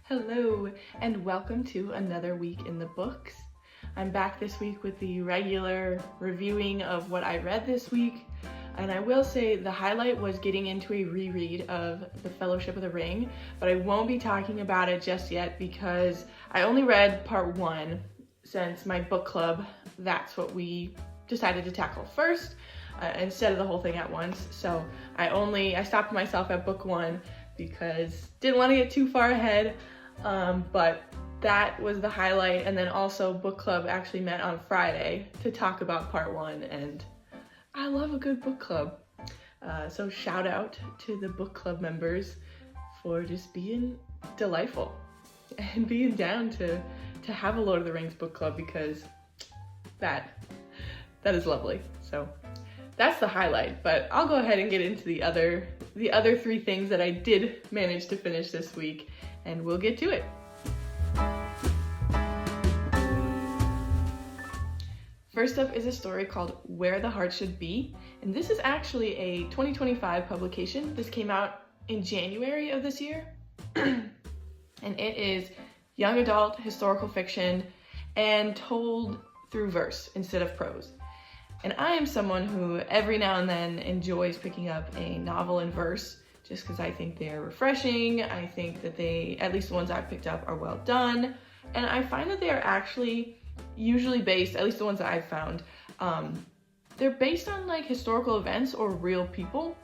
Hello, and welcome to another week in the books. I'm back this week with the regular reviewing of what I read this week, and I will say the highlight was getting into a reread of The Fellowship of the Ring, but I won't be talking about it just yet because I only read part one since my book club, that's what we decided to tackle first instead of the whole thing at once. So I stopped myself at book one because didn't want to get too far ahead. But that was the highlight, and then also book club actually met on Friday to talk about part one, and I love a good book club. So shout out to the book club members for just being delightful and being down to have a Lord of the Rings book club, because that is lovely. So that's the highlight, but I'll go ahead and get into the other three things that I did manage to finish this week, and we'll get to it. First up is a story called Where the Heart Should Be, and this is actually a 2025 publication. This came out in January of this year, and it is young adult historical fiction and told through verse instead of prose. And I am someone who every now and then enjoys picking up a novel in verse, just because I think they're refreshing. I think that they, at least the ones I've picked up, are well done. And I find that they are actually usually based, at least the ones that I've found, they're based on like historical events or real people.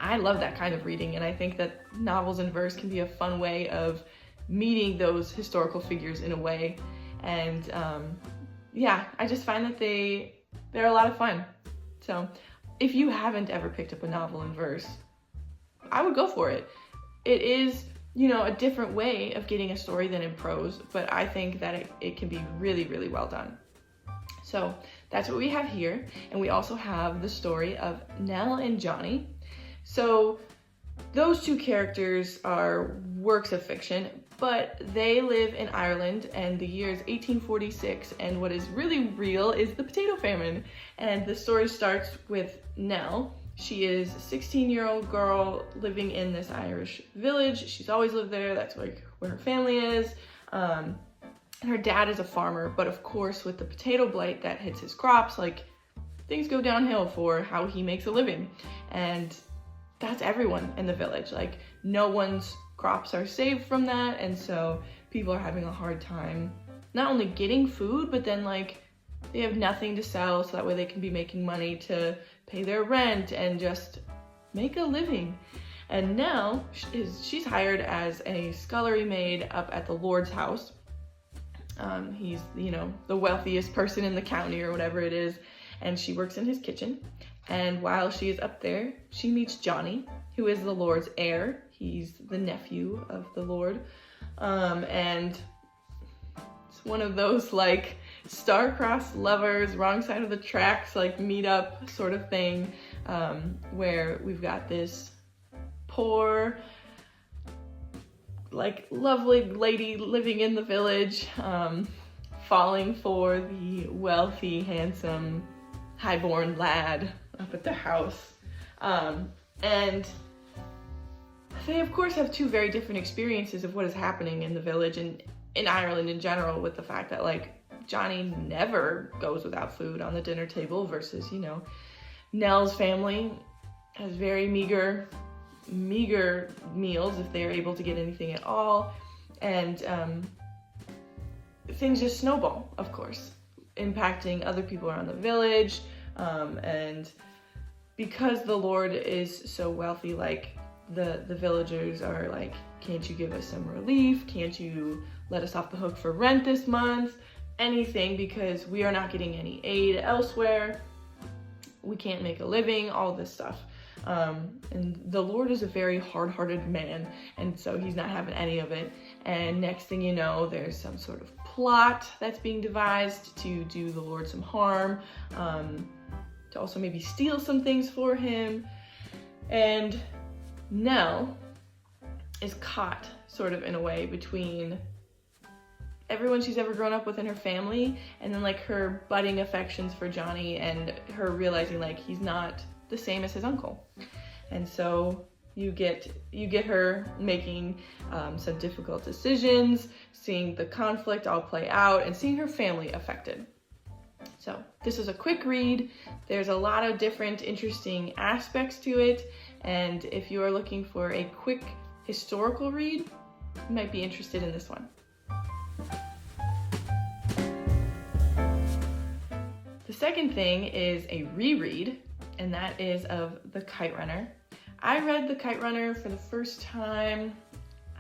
I love that kind of reading, and I think that novels in verse can be a fun way of meeting those historical figures in a way. And yeah, I just find that they're a lot of fun. So if you haven't ever picked up a novel in verse, I would go for it. It is, a different way of getting a story than in prose, but I think that it can be really, really well done. So that's what we have here. And we also have the story of Nell and Johnny. So those two characters are works of fiction, but they live in Ireland, and the year is 1846, and what is really real is the potato famine. And the story starts with Nell. She is a 16-year-old girl living in this Irish village. She's always lived there. That's like where her family is. And her dad is a farmer, but of course with the potato blight that hits his crops, like things go downhill for how he makes a living. And that's everyone in the village. Like no one's crops are saved from that, and so people are having a hard time not only getting food, but then like they have nothing to sell, so that way they can be making money to pay their rent and just make a living. And Nell she's hired as a scullery maid up at the Lord's house. He's the wealthiest person in the county or whatever it is, and she works in his kitchen. And while she is up there, she meets Johnny, who is the Lord's heir. He's the nephew of the Lord. And it's one of those like star-crossed lovers, wrong side of the tracks, like meet up sort of thing, where we've got this poor, like lovely lady living in the village, falling for the wealthy, handsome, highborn lad up at the house. And they of course have two very different experiences of what is happening in the village and in Ireland in general, with the fact that like Johnny never goes without food on the dinner table versus, Nell's family has very meager meals if they are able to get anything at all. And things just snowball, of course, impacting other people around the village. And because the Lord is so wealthy, like the villagers are like, can't you give us some relief? Can't you let us off the hook for rent this month? Anything, because we are not getting any aid elsewhere. We can't make a living, all this stuff. And the Lord is a very hard-hearted man, and so he's not having any of it. And next thing you know, there's some sort of plot that's being devised to do the Lord some harm, to also maybe steal some things for him. And Nell is caught sort of in a way between everyone she's ever grown up with in her family, and then like her budding affections for Johnny, and her realizing like he's not the same as his uncle. And so You get her making some difficult decisions, seeing the conflict all play out, and seeing her family affected. So this is a quick read. There's a lot of different interesting aspects to it, and if you are looking for a quick historical read, you might be interested in this one. The second thing is a reread, and that is of The Kite Runner. I read The Kite Runner for the first time,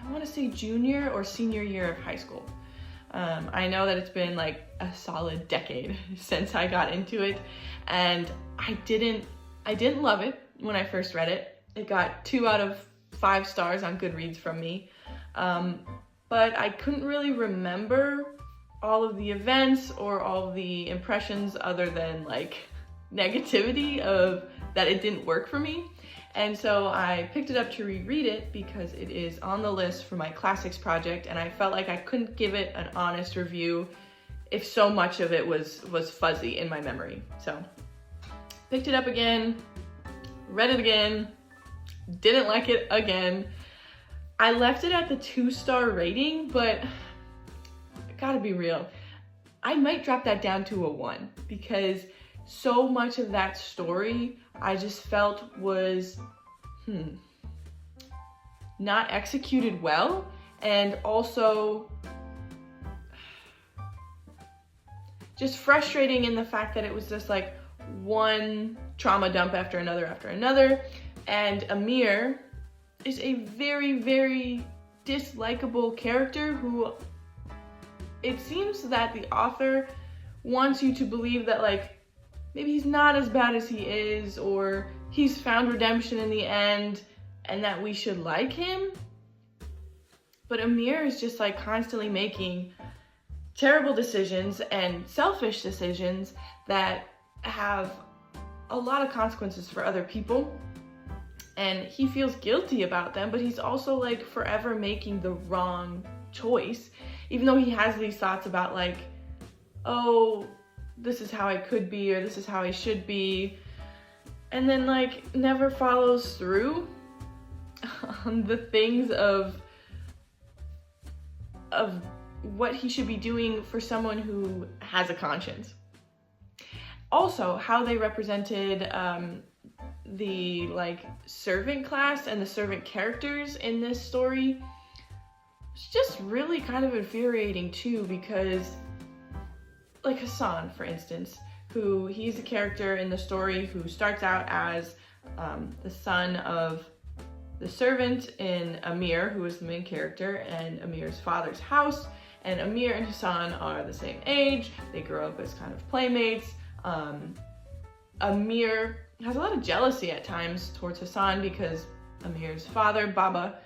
I want to say junior or senior year of high school. I know that it's been like a solid decade since I got into it, and I didn't love it when I first read it. It got 2 out of 5 stars on Goodreads from me, but I couldn't really remember all of the events or all of the impressions other than like negativity of that it didn't work for me. And so I picked it up to reread it because it is on the list for my classics project, and I felt like I couldn't give it an honest review if so much of it was fuzzy in my memory. So picked it up again, read it again, didn't like it again. I left it at the 2-star rating, but I gotta be real, I might drop that down to a 1 because so much of that story I just felt was not executed well, and also just frustrating in the fact that it was just like one trauma dump after another, and Amir is a very, very dislikable character who it seems that the author wants you to believe that like maybe he's not as bad as he is, or he's found redemption in the end and that we should like him. But Amir is just like constantly making terrible decisions and selfish decisions that have a lot of consequences for other people. And he feels guilty about them, but he's also like forever making the wrong choice, even though he has these thoughts about like, oh, this is how I could be, or this is how I should be, and then like never follows through on the things of what he should be doing for someone who has a conscience. Also, how they represented the like servant class and the servant characters in this story was just really kind of infuriating too, because like Hassan, for instance, who he's a character in the story who starts out as the son of the servant in Amir, who is the main character, and Amir's father's house. And Amir and Hassan are the same age. They grow up as kind of playmates. Amir has a lot of jealousy at times towards Hassan because Amir's father, Baba,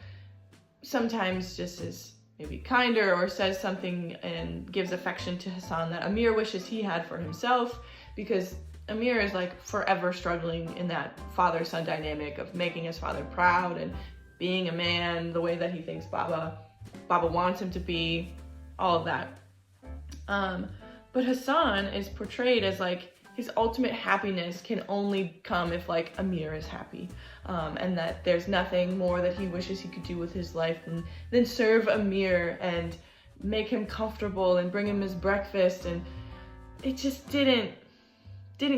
sometimes just is maybe kinder or says something and gives affection to Hassan that Amir wishes he had for himself, because Amir is like forever struggling in that father-son dynamic of making his father proud and being a man the way that he thinks Baba wants him to be, all of that. But Hassan is portrayed as like his ultimate happiness can only come if like Amir is happy, and that there's nothing more that he wishes he could do with his life than serve Amir and make him comfortable and bring him his breakfast. And it just didn't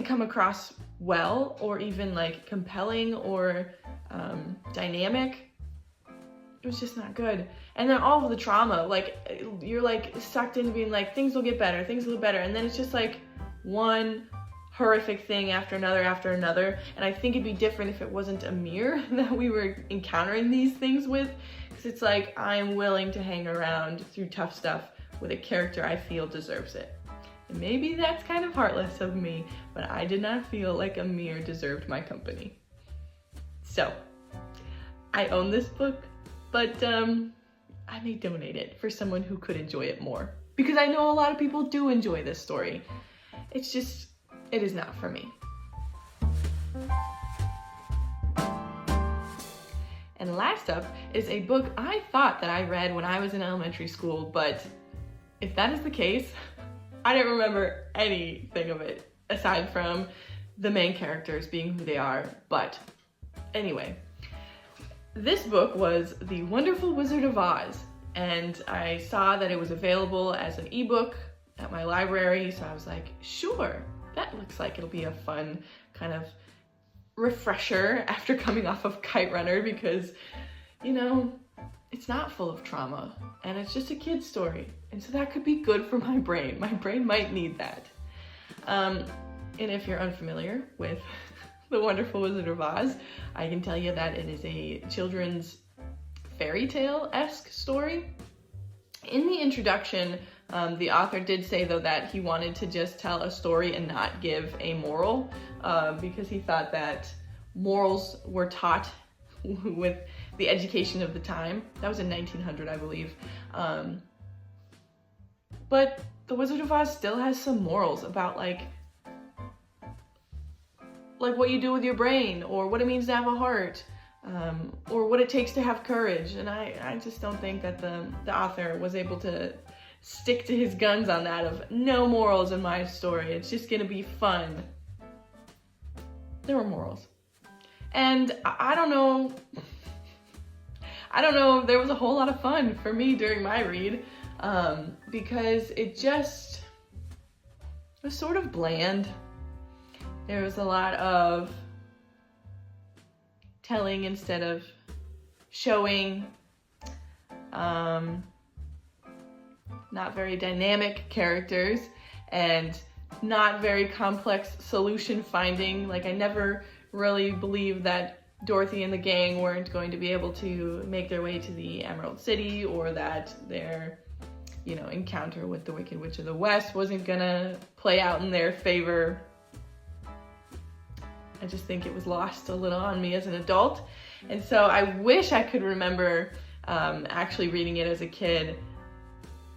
come across well or even like compelling or dynamic. It was just not good. And then all of the trauma, like you're like sucked into being like things will get better, and then it's just like one horrific thing after another. And I think it'd be different if it wasn't Amir that we were encountering these things with, because it's like I'm willing to hang around through tough stuff with a character I feel deserves it. And maybe that's kind of heartless of me, but I did not feel like Amir deserved my company. So I own this book, but I may donate it for someone who could enjoy it more, because I know a lot of people do enjoy this story. It's just, it is not for me. And last up is a book I thought that I read when I was in elementary school, but if that is the case, I don't remember anything of it aside from the main characters being who they are. But anyway, this book was The Wonderful Wizard of Oz, and I saw that it was available as an ebook at my library, so I was like, sure, that looks like it'll be a fun kind of refresher after coming off of Kite Runner, because, you know, it's not full of trauma, and it's just a kid's story, and so that could be good for my brain. My brain might need that. And if you're unfamiliar with The Wonderful Wizard of Oz, I can tell you that it is a children's fairy tale-esque story. In the introduction, the author did say, though, that he wanted to just tell a story and not give a moral, because he thought that morals were taught with the education of the time. That was in 1900, I believe. But The Wizard of Oz still has some morals about like what you do with your brain, or what it means to have a heart, or what it takes to have courage. And I just don't think that the author was able to stick to his guns on that of no morals in my story. It's just gonna be fun. There were morals. And I don't know if there was a whole lot of fun for me during my read, because it just was sort of bland. There was a lot of telling instead of showing, not very dynamic characters, and not very complex solution finding. Like, I never really believed that Dorothy and the gang weren't going to be able to make their way to the Emerald City, or that their, you know, encounter with the Wicked Witch of the West wasn't gonna play out in their favor. I just think it was lost a little on me as an adult. And so I wish I could remember actually reading it as a kid,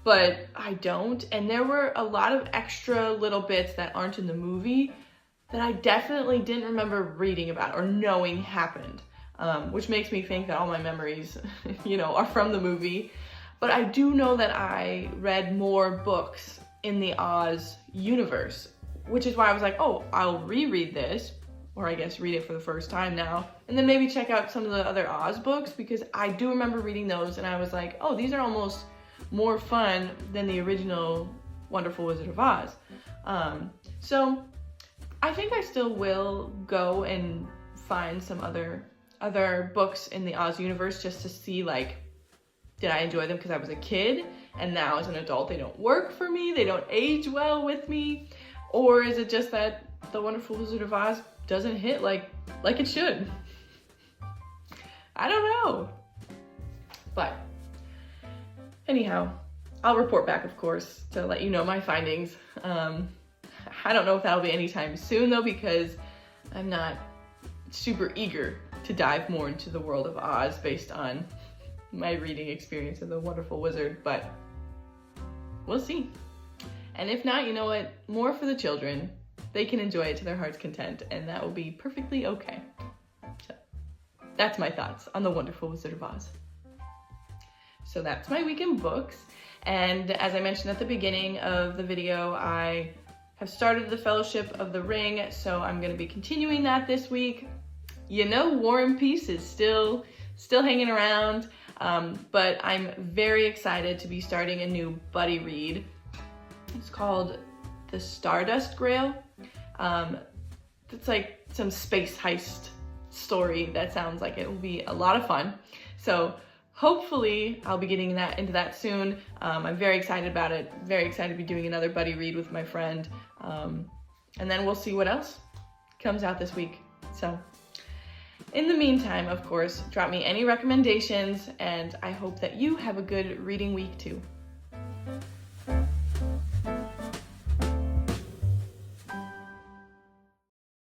but I don't. And there were a lot of extra little bits that aren't in the movie that I definitely didn't remember reading about or knowing happened, which makes me think that all my memories, you know, are from the movie. But I do know that I read more books in the Oz universe, which is why I was like, oh, I'll reread this, or I guess read it for the first time now, and then maybe check out some of the other Oz books, because I do remember reading those and I was like, oh, these are almost more fun than the original Wonderful Wizard of Oz. So I think I still will go and find some other books in the Oz universe just to see, like, did I enjoy them because I was a kid and now as an adult they don't work for me, they don't age well with me, or is it just that The Wonderful Wizard of Oz doesn't hit like it should? I don't know. But anyhow, I'll report back, of course, to let you know my findings. I don't know if that'll be anytime soon though, because I'm not super eager to dive more into the world of Oz based on my reading experience of The Wonderful Wizard, but we'll see. And if not, you know what? More for the children. They can enjoy it to their heart's content, and that will be perfectly okay. So that's my thoughts on The Wonderful Wizard of Oz. So that's my week in books. And as I mentioned at the beginning of the video, I have started the Fellowship of the Ring, so I'm going to be continuing that this week. You know, War and Peace is still hanging around, but I'm very excited to be starting a new buddy read. It's called The Stardust Grail. It's like some space heist story that sounds like it will be a lot of fun. So hopefully I'll be getting into that soon. I'm very excited about it. Very excited to be doing another buddy read with my friend. And then we'll see what else comes out this week. So in the meantime, of course, drop me any recommendations, and I hope that you have a good reading week too.